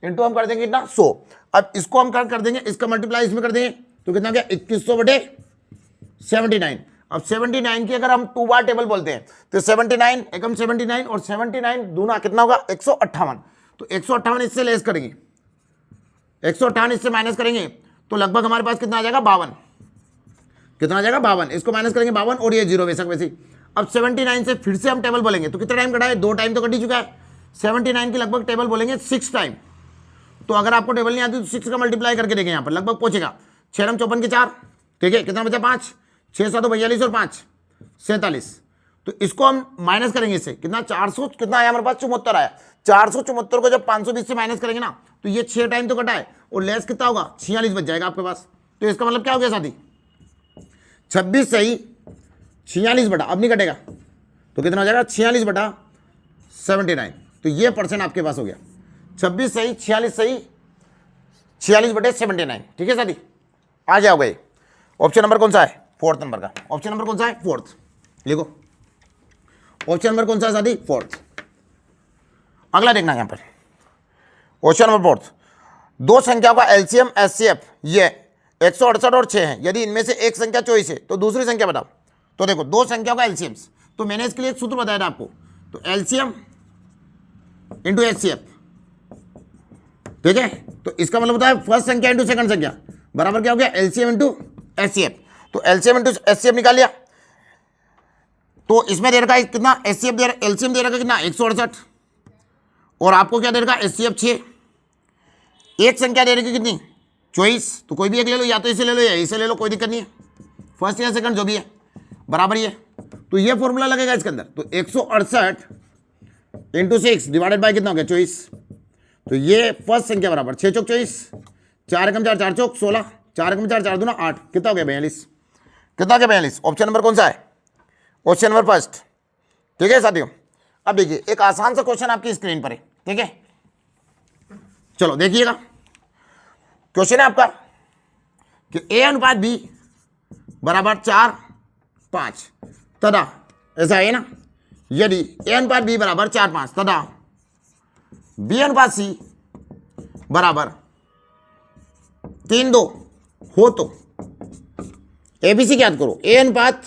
इंटू हम कर देंगे कितना 100। अब इसको हम कर देंगे, इसका मल्टीप्लाई इसमें कर देंगे तो कितना गया 2100 बटे 79। अब 79 की अगर हम 2 बार टेबल बोलते हैं तो 79 एकम 79 और 79 दूना कितना होगा 158, तो 158 इससे लेस करेंगे, 158 इससे माइनस करेंगे तो लगभग हमारे पास कितना आ जाएगा 52, कितना आ जाएगा 52, इसको माइनस करेंगे 52 और ये 0 बेशक वैसे। अब 79 से फिर से हम टेबल बोलेंगे तो कितना टाइम कटा है, 2 टाइम तो कट ही चुका है, 79 की लगभग टेबल बोलेंगे 6 टाइम। तो अगर आपको टेबल नहीं आती तो 6 का मल्टीप्लाई करके देखें, यहाँ पर लगभग पहुंचेगा 6 रंग 54 के 4, ठीक है, कितना बचा 5, 6 7 42 और 5 47, तो इसको हम माइनस करेंगे इससे कितना 400, कितना आया हमारे पास 74 आया, 474 को जब 520 से माइनस करेंगे ना तो ये 6 टाइम तो कटा है और लेस कितना होगा 46 बच जाएगा आपके पास। तो इसका मतलब क्या हो गया साथी 26 सही 46 बटा, अब नहीं कटेगा तो कितना हो जाएगा 46 बटा 79, तो ये परसेंट आपके पास हो गया 26 सही 46 सही 46 बटे 79, ठीक है साथी, आ जाओगे। ऑप्शन नंबर कौन सा है, 4th नंबर का, ऑप्शन नंबर कौन सा है 4th, लिखो ऑप्शन नंबर कौन सा है साथी 4th। अगला देखना यहां पर ऑप्शन नंबर 4th, दो संख्याओं का एलसीएम एचसीएफ ये 168 और 6 है, यदि इनमें से एक संख्या 24 है तो दूसरी संख्या बताओ। तो देखो दो संख्याओं का एलसीएम्स, तो मैंने इसके लिए एक सूत्र बताया था आपको, तो एलसीएम इंटू एचसीएफ, ठीक है, तो इसका मतलब होता है फर्स्ट संख्या इंटू सेकंड संख्या बराबर क्या हो गया एलसीएम इंटू एचसीएफ, तो एलसीएम इंटू एचसीएफ निकाल लिया, तो इसमें दे रखा है कितना एचसीएफ दे रखा, एलसीएम दे रखा कितना 168 और आपको क्या दे रखा एचसीएफ 6, एक संख्या दे रखी कितनी 24, तो कोई भी एक ले लो, या तो इसे ले लो या इसे ले लो, कोई दिक्कत नहीं है, फर्स्ट या सेकंड जो भी है बराबर ये, तो ये फॉर्मूला लगेगा इसके अंदर, तो 168 इंटू 6 डिवाइडेड बाय कितना हो गया 24, तो ये फर्स्ट संख्या बराबर 6 चौक 24, 4 एकम 4 4 चौक 16, 4 एकम 4 4 दूना 8, कितना हो गया 42, कितना हो गया 42। ऑप्शन नंबर कौन सा है, ऑप्शन नंबर फर्स्ट, ठीक है साथियों। अब देखिए एक आसान सा क्वेश्चन आपकी स्क्रीन पर है, ठीक है, चलो देखिएगा, क्वेश्चन है आपका कि ए अनुपात बी बराबर 4 5 तथा ऐसा है ना, यदि ए अनुपात बी बराबर 4 5 तथा बी अनुपात सी बराबर 3 2 हो तो एबीसी ज्ञात करो, ए अनुपात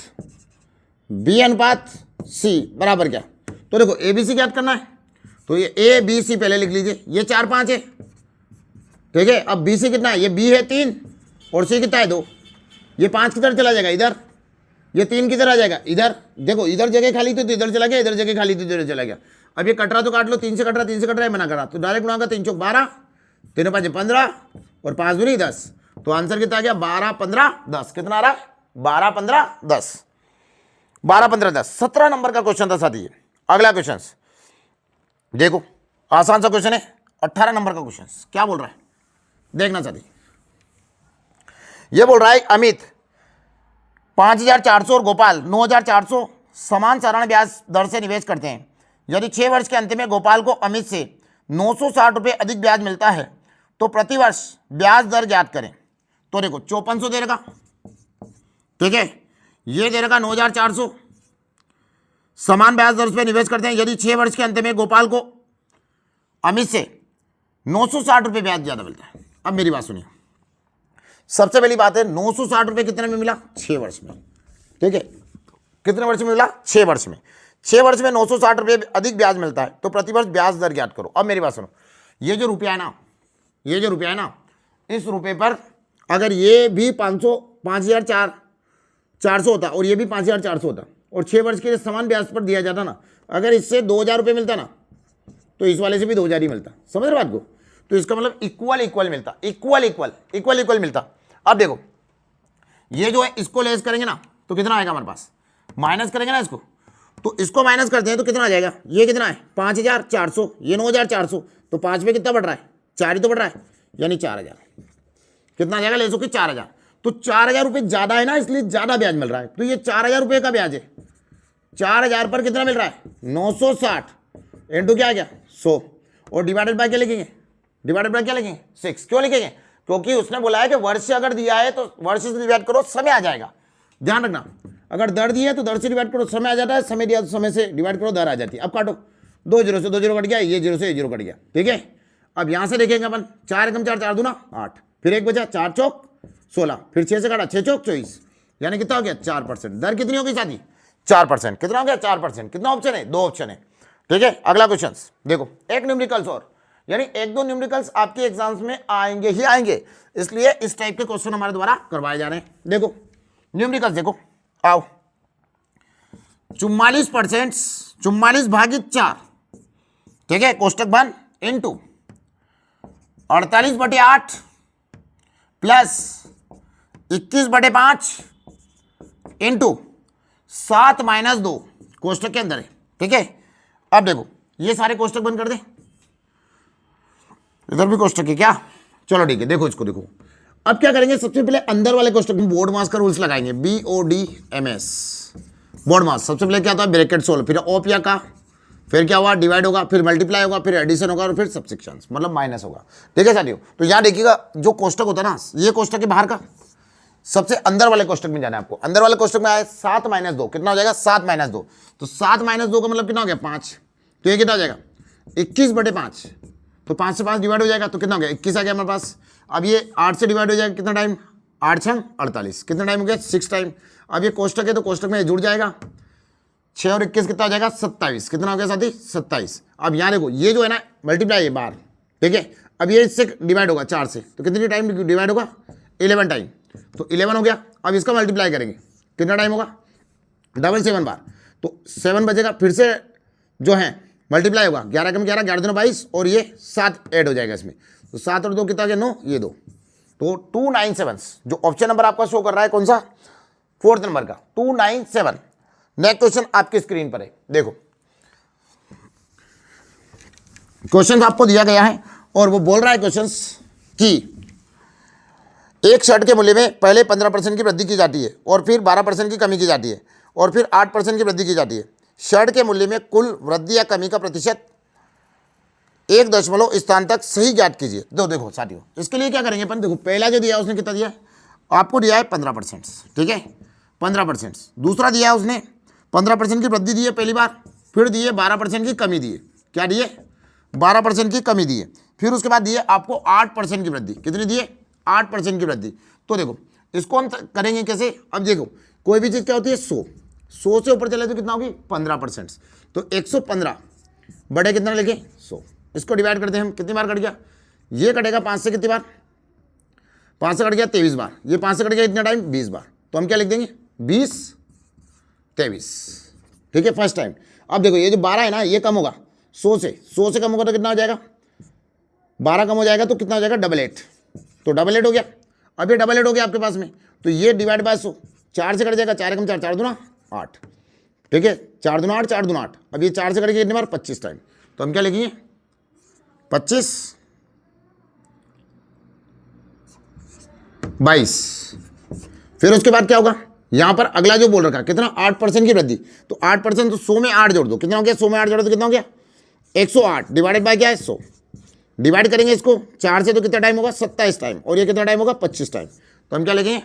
बी अनुपात सी बराबर क्या, तो देखो एबीसी ज्ञात करना है, तो ये ए बी सी पहले लिख लीजिए, ये 4 5 है, ठीक है, अब बी सी कितना है, ये बी है 3 और सी कितना है 2, ये 5 किधर चला जाएगा इधर, ये 3 किधर आ जाएगा इधर, देखो इधर जगह खाली थी तो इधर चला गया, इधर जगह खाली थी तो इधर चला गया। अब ये कट रहा तो काट लो, 3 से कट रहा 3 से कट रहा है, मना करा तो डायरेक्ट गुणा का 3 चौक 12 3 5 15 और 5 दूनी 10, तो आंसर कितना आ गया 12 15 10, कितना आ रहा 12 15 10, 12 15 10, 17 नंबर का क्वेश्चन था साथी। अगला क्वेश्चन देखो आसान सा क्वेश्चन है, 18 नंबर का क्वेश्चन क्या बोल रहा है देखना साथी, ये बोल रहा है अमित 5400 और गोपाल 9400 समान साधारण ब्याज दर से निवेश करते हैं, यदि 6 वर्ष के अंत में गोपाल को अमित से 960 रुपये अधिक ब्याज मिलता है तो प्रतिवर्ष ब्याज दर ज्ञात करें। तो देखो 5400 दे रखा, ठीक है, ये दे रखा 9400। समान ब्याज दर पे निवेश करते हैं यदि 6 वर्ष के अंत में गोपाल को अमित से 960 रुपये ब्याज ज्यादा मिलता है। अब मेरी बात सुनिए, सबसे पहली बात है 960 रुपये कितने में मिला? 6 वर्ष में, ठीक है, कितने वर्ष में मिला? 6 वर्ष में। 6 वर्ष में 960 रुपये अधिक ब्याज मिलता है, तो प्रतिवर्ष ब्याज दर ज्ञात करो। अब मेरी बात सुनो, ये जो रुपया है ना, ये जो रुपया है ना, इस रुपये पर अगर ये भी 5400 होता और ये भी 5400 होता और 6 वर्ष के लिए समान ब्याज पर दिया जाता ना, अगर इससे 2000 रुपये मिलता ना, तो इस वाले से भी 2000 ही मिलता। समझ रहे बात को? तो इसका मतलब इक्वल मिलता, इक्वल मिलता। अब देखो ये जो है इसको लेस करेंगे ना तो कितना आएगा हमारे पास, माइनस करेंगे ना इसको, तो इसको माइनस करते हैं तो कितना आ जाएगा? ये कितना है? 5400, ये 9400, तो 5 में कितना बढ़ रहा है? 4 ही तो बढ़ रहा है, यानी 4000। कितना आ जाएगा? ले सो कि 4000। तो 4000 रुपये ज्यादा है ना, इसलिए ज्यादा ब्याज मिल रहा है। तो ये 4000 रुपये का ब्याज है, 4000 पर कितना मिल रहा है? 960 इंटू क्या आ गया? 100, और डिवाइडेड बाय क्या लिखेंगे? डिवाइडेड बाय क्या लिखेंगे? 6। क्यों लिखेंगे? क्योंकि उसने बोला है कि वर्ष से अगर दिया है तो वर्ष से डिवाइड करो, समय आ जाएगा। ध्यान रखना, अगर दर दिया है तो दर से डिवाइड करो, समय आ जाता है, समय दिया तो समय से डिवाइड करो, दर आ जाती है। अब काटो, 2 0 से 2 0 कट गया, ये 0 से ये 0 कट गया, ठीक है। अब यहां से देखेंगे अपन, 4 एकम 4, 4 दूना 8, फिर 1 बचा, 4 चौक 16, फिर 6 से काटा, 6 चौक 24, यानी कितना हो गया? 4%। दर कितनी होगी साथी? 4%। कितना हो गया? 4%। कितना ऑप्शन है? 2 ऑप्शन है, ठीक है। अगला क्वेश्चन देखो, एक न्यूमेरिकल्स और, यानी 1-2 न्यूमेरिकल्स आपके एग्जाम्स में आएंगे ही आएंगे, इसलिए इस टाइप के क्वेश्चन हमारे द्वारा करवाए जा रहे हैं। देखो न्यूमेरिकल्स देखो, आओ 44%, 44 भागित 4, ठीक है, कोष्टक बन, इंटू 48/8 प्लस 21/5 इंटू 7 - 2 कोष्टक के अंदर है, ठीक है। अब देखो ये सारे कोष्टक बंद कर दे, इधर भी कोष्टक है क्या? चलो ठीक है, देखो इसको देखो। अब क्या करेंगे? सबसे पहले अंदर वाले कोष्टक में बोर्ड मास का रूल्स लगाएंगे, BODMS, बोर्ड मास। सबसे पहले क्या होता है? ब्रैकेट सोल्व, फिर ओपिया का, फिर क्या हुआ? डिवाइड होगा, फिर मल्टीप्लाई होगा, फिर एडिशन होगा और फिर सब्सट्रैक्शन, मतलब माइनस होगा, ठीक है साथियों। तो यहाँ देखिएगा जो कोष्टक होता है ना, ये कोष्टक है बाहर का, सबसे अंदर वाले कोष्टक में जाना है आपको। अंदर वाले कोष्टक में आए 7 - 2, कितना हो जाएगा? 7 - 2, तो 7 - 2 का मतलब कितना हो गया? 5, तो ये कितना हो जाएगा? 21/5, तो 5 से 5 डिवाइड हो जाएगा, तो कितना हो गया? 21 आ गया हमारे पास। अब ये 8 से डिवाइड हो जाएगा, कितना टाइम? 8 6 48, कितना टाइम हो गया? 6 टाइम। अब ये कोष्टक है तो कोष्टक में जुड़ जाएगा, 6 और 21 कितना हो जाएगा? 27, कितना हो गया साथी? 27। अब यहाँ देखो ये जो है ना मल्टीप्लाई है बाहर, ठीक है। अब ये इससे डिवाइड होगा 4 से, तो कितनी टाइम डिवाइड होगा? 11 टाइम, तो 11 हो गया। अब इसका मल्टीप्लाई करेंगे, कितना टाइम होगा? 7 बार, तो 7 बचेगा, फिर से जो है मल्टीप्लाई होगा, 11 कम 11, 11 दूना 22, और ये 7 ऐड हो जाएगा इसमें, तो 7 और 2 कितना गया? 9, ये 2, तो 297, जो ऑप्शन नंबर आपका शो कर रहा है कौन सा? 4th नंबर का, 297। नेक्स्ट क्वेश्चन आपकी स्क्रीन पर है, देखो क्वेश्चन आपको दिया गया है और वो बोल रहा है क्वेश्चन कि एक शर्ट के मूल्य में पहले 15% की वृद्धि की जाती है और फिर 12% की कमी की जाती है और फिर 8% की वृद्धि की जाती है। शर्ट के मूल्य में कुल वृद्धि या कमी का प्रतिशत 1 स्थान तक सही ज्ञात कीजिए। देखो साथियों, इसके लिए क्या करेंगे अपन? देखो पहला जो दिया उसने कितना दिया है? आपको दिया है 15%, ठीक है, 15%। दूसरा दिया है उसने 15% की वृद्धि दी है पहली बार, फिर दिए 12% की कमी दी है। क्या दिए? 12% की कमी दी है। फिर उसके बाद दिए आपको 8% की वृद्धि। कितनी दिए? 8% की वृद्धि। तो देखो इसको हम करेंगे कैसे? अब देखो कोई भी चीज़ क्या होती है? 100 से ऊपर चले तो कितना होगी? 15%। तो 115 बड़े कितना लिखे? 100। इसको डिवाइड करते हैं हम, कितनी बार कट गया? ये कटेगा 5 से कितनी बार? 5 से कट गया 23 बार। ये 5 से कट गया इतना टाइम 20 बार। तो हम क्या लिख देंगे? 20 23, ठीक है, फर्स्ट टाइम। अब देखो ये जो 12 है ना, ये कम होगा 100 से कम होगा तो कितना हो जाएगा? 12 कम हो जाएगा तो कितना हो जाएगा? 88। तो 88 हो गया। अब ये 88 हो गया आपके पास में, तो ये डिवाइड बाय 100, 4 से कट जाएगा, 4 कम 4, 4 दूना 8, ठीक है, 4 दूना 8, 4 दूना 8। अब ये 4 से कट गया कितनी बार? 25 टाइम। तो हम क्या लिखेंगे? 25 22। फिर उसके बाद क्या होगा? यहां पर अगला जो बोल रखा कितना? 8% की वृद्धि। तो 8%, तो 100 में 8 जोड़ दो, कितना हो गया? 100 में 8 जोड़ो तो कितना हो गया? 108 डिवाइडेड बाय क्या है? 100। डिवाइड करेंगे इसको 4 से तो कितना टाइम होगा? 27 टाइम। और ये कितना टाइम होगा? 25 टाइम। तो हम क्या लिखेंगे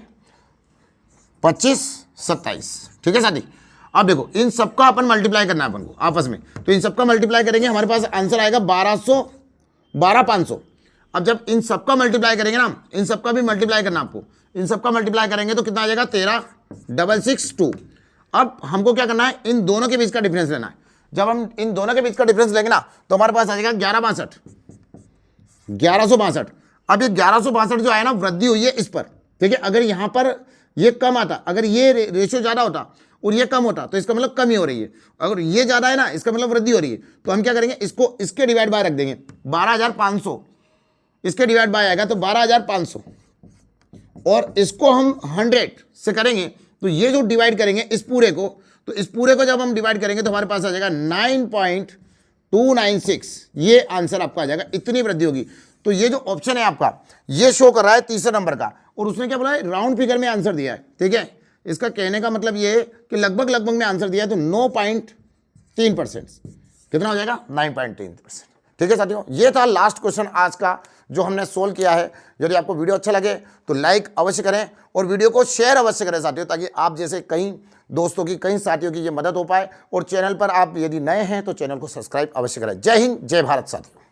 25 27। ठीक है साथी। अब देखो इन सबका अपन मल्टीप्लाई करना है अपन को आपस में, तो इन सबका मल्टीप्लाई करेंगे हमारे पास आंसर आएगा 12,500। अब जब इन सबका मल्टीप्लाई करेंगे ना, इन सबका भी मल्टीप्लाई करना आपको, इन सबका मल्टीप्लाई करेंगे तो कितना आ जाएगा 13,662। अब हमको क्या करना है, इन दोनों के बीच का डिफरेंस लेना है। जब हम इन दोनों के बीच का डिफरेंस लेंगे ना तो हमारे पास आ जाएगा 1162। अब ये 1162 जो आया ना वृद्धि हुई है इस पर, ठीक है। अगर यहां पर ये कम आता, अगर ये रेशियो ज्यादा होता और ये कम होता तो इसका मतलब कमी हो रही है। अगर ये ज्यादा है ना इसका मतलब वृद्धि हो रही है। तो हम क्या करेंगे, इसको इसके डिवाइड बाय रख देंगे 12,500, इसके डिवाइड बाय आएगा तो 12,500, और इसको हम 100 से करेंगे तो ये जो डिवाइड करेंगे इस पूरे को, तो इस पूरे को जब हम डिवाइड करेंगे तो हमारे पास आ जाएगा 9.296। ये आंसर आपका आ जाएगा, इतनी वृद्धि होगी। तो ये जो ऑप्शन है आपका ये शो कर रहा है तीसरे नंबर का, और उसने क्या बोला है, राउंड फिगर में आंसर दिया है। ठीक है, इसका कहने का मतलब ये है कि लगभग में आंसर दिया है, तो 9.3%। कितना हो जाएगा 9.3%। ठीक है साथियों, ये था लास्ट क्वेश्चन आज का जो हमने सोल्व किया है। यदि आपको वीडियो अच्छा लगे तो लाइक अवश्य करें और वीडियो को शेयर अवश्य करें साथियों, ताकि आप जैसे कई दोस्तों की, कई साथियों की ये मदद हो पाए। और चैनल पर आप यदि नए हैं तो चैनल को सब्सक्राइब अवश्य करें। जय हिंद, जय भारत साथियों।